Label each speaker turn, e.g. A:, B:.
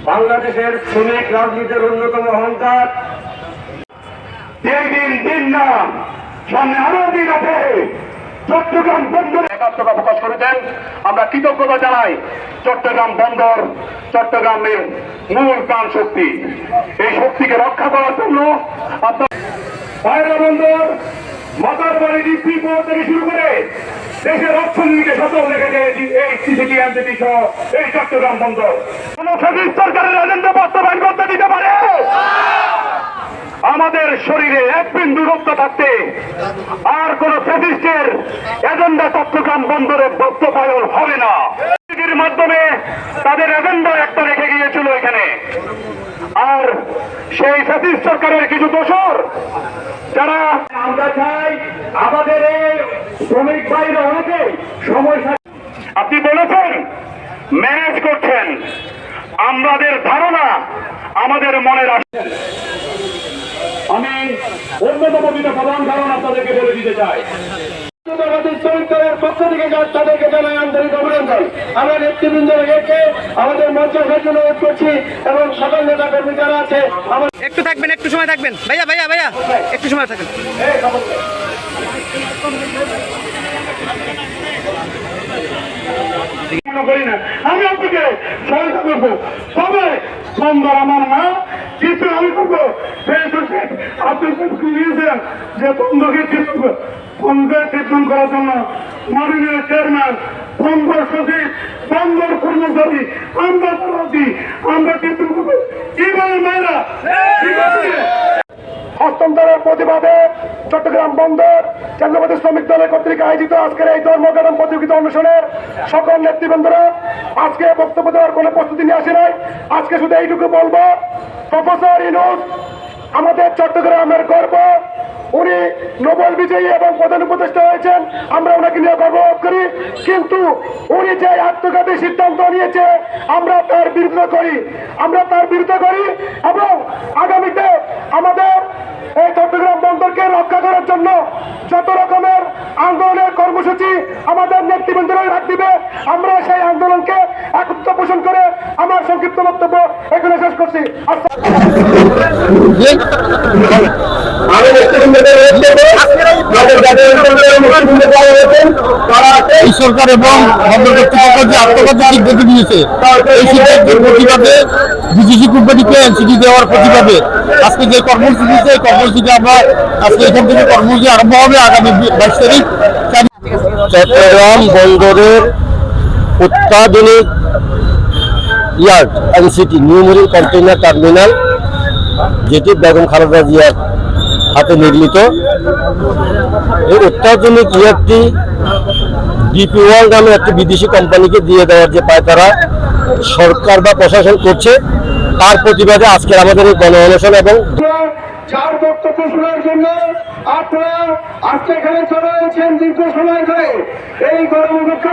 A: বাংলাদেশের শ্রমিক রাজনীতির অন্যতম অহংকার। দিন দিন না, সামনে আরো দিন আছে। চট্টগ্রাম বন্দর একাত্মতা প্রকাশ করেছেন। আমরা কৃতজ্ঞতা জানাই। চট্টগ্রাম বন্দর চট্টগ্রামের মূল প্রাণ শক্তি। এই শক্তিকে রক্ষা করার জন্য আপনার পায়রা বন্দর, মাতারবাড়ি ডিপি থেকে শুরু করে দেশের অর্থনীতিকে সচল রেখেছে এই সিসিটি এমসিটি সহ এই চট্টগ্রাম বন্দর। কোন সরকারের এজেন্ডা বাস্তবায়ন করতে দিতে পারে? আমাদের শরীরে এক বিন্দু রক্ত থাকতে আর কোন ফ্যাসিস্টের এজেন্ডা চট্টগ্রাম বন্দরে বাস্তবায়ন হবে না। এর মাধ্যমে তাদের এজেন্ডা একটা রেখে গিয়েছিল এখানে। আর সেই ফ্যাসিস্ট সরকারের কিছু দোসর যারা, আমরা চাই আমাদের এই শ্রমিক ভাইরা অনেকে সময়, আপনি বলেছেন ম্যানেজ করছেন, আমাদের ধারণা আমাদের মনে রাখছেন। আমি অন্যতম যেটা প্রধান কারণ আপনাদেরকে বলে দিতে চাই, শ্রমিকদের পক্ষ থেকে তাদেরকে জানাই আন্তরিক অভিনন্দন। আমরা নেতৃবৃন্দকে আমাদের মঞ্চে জন্য অনুরোধ করছি এবং সকল নেতা কর্মী যারা আছে
B: একটু থাকবেন, একটু সময় থাকবেন। ভাইয়া ভাইয়া ভাইয়া একটু সময় থাকবেন।
A: করি না, আমি আপনাকে সহায়তা করবো, তবে বন্দর আমার না, কিন্তু আমি করবো আপনি দিয়েছেন যে বন্দরকে ট্রিটমেন্ট করার জন্য মাননীয় চেয়ারম্যান, বন্দর সচিব, বন্দর কর্মচারী, আমরা আমরা ট্রিটমেন্ট করবো। কি বলেন ভাইরা? হস্তান্তরের প্রতিবাদে চট্টগ্রাম বন্দর কেন্দ্রবাদী শ্রমিক দলের কর্তৃক আয়োজিত আজকের এই ধর্মঘটন প্রতিযোগিতা অনুষ্ঠানের সকল নেতৃবৃন্দরা আজকে বক্তব্য দেওয়ার কোনো প্রস্তুতি নিয়ে আসে নাই। আজকে শুধু এইটুকু বলবো, প্রফেসর ইউনূস আমাদের চট্টগ্রামের গর্ব। উনি নোবেল বিজয়ী এবং প্রধান উপদেষ্টা হয়েছেন, আমরা ওনাকে নিয়ে গর্ববোধ করি। কিন্তু উনি যে আত্মঘাতী সিদ্ধান্ত নিয়েছে আমরা তার বিরুদ্ধে করি, এবং আগামীতে আমাদের এই চট্টগ্রাম বন্দরকে রক্ষা করার জন্য যত রকমের আন্দোলনের কর্মসূচি আমাদের নেতৃবৃন্দরাই রাখ দিবে, আমরা সেই আন্দোলনকে একত্র পোষণ করে আমার সংক্ষিপ্ত বক্তব্য এখানে শেষ করছি।
C: এই সরকার এবং বন্দর কর্তৃপক্ষ যে আত্মঘাতী সিদ্ধান্ত নিয়েছে, এই সিদ্ধান্তের প্রতিবাদে বিদেশি কোম্পানিকে এনসিটি দেওয়ার প্রতিবাদে আজকে যে কর্মসূচি, এই কর্মসূচিতে আমরা আজকে এখান থেকে কর্মসূচি আরম্ভ হবে আগামী 22 তারিখ। চট্টগ্রাম বন্দরের অত্যাধুনিক yard NCT new marine container terminal, যেটি বেগম খালেদা জিয়ার হাতে নির্মিত, এই অত্যাধুনিক ইয়ার্ডটি ডিপি ওয়ার্ল্ড নামে একটি বিদেশি কোম্পানিকে দিয়ে দেওয়ার যে পায়তারা সরকার বা প্রশাসন করছে, তার প্রতিবাদে আজকের আমাদের এই গণ অনশন। এবং
A: যার বক্তব্য শোনার জন্য আপনারা আজকে এখানে চলে এসেছেন দীর্ঘ সময় ধরে এই গণ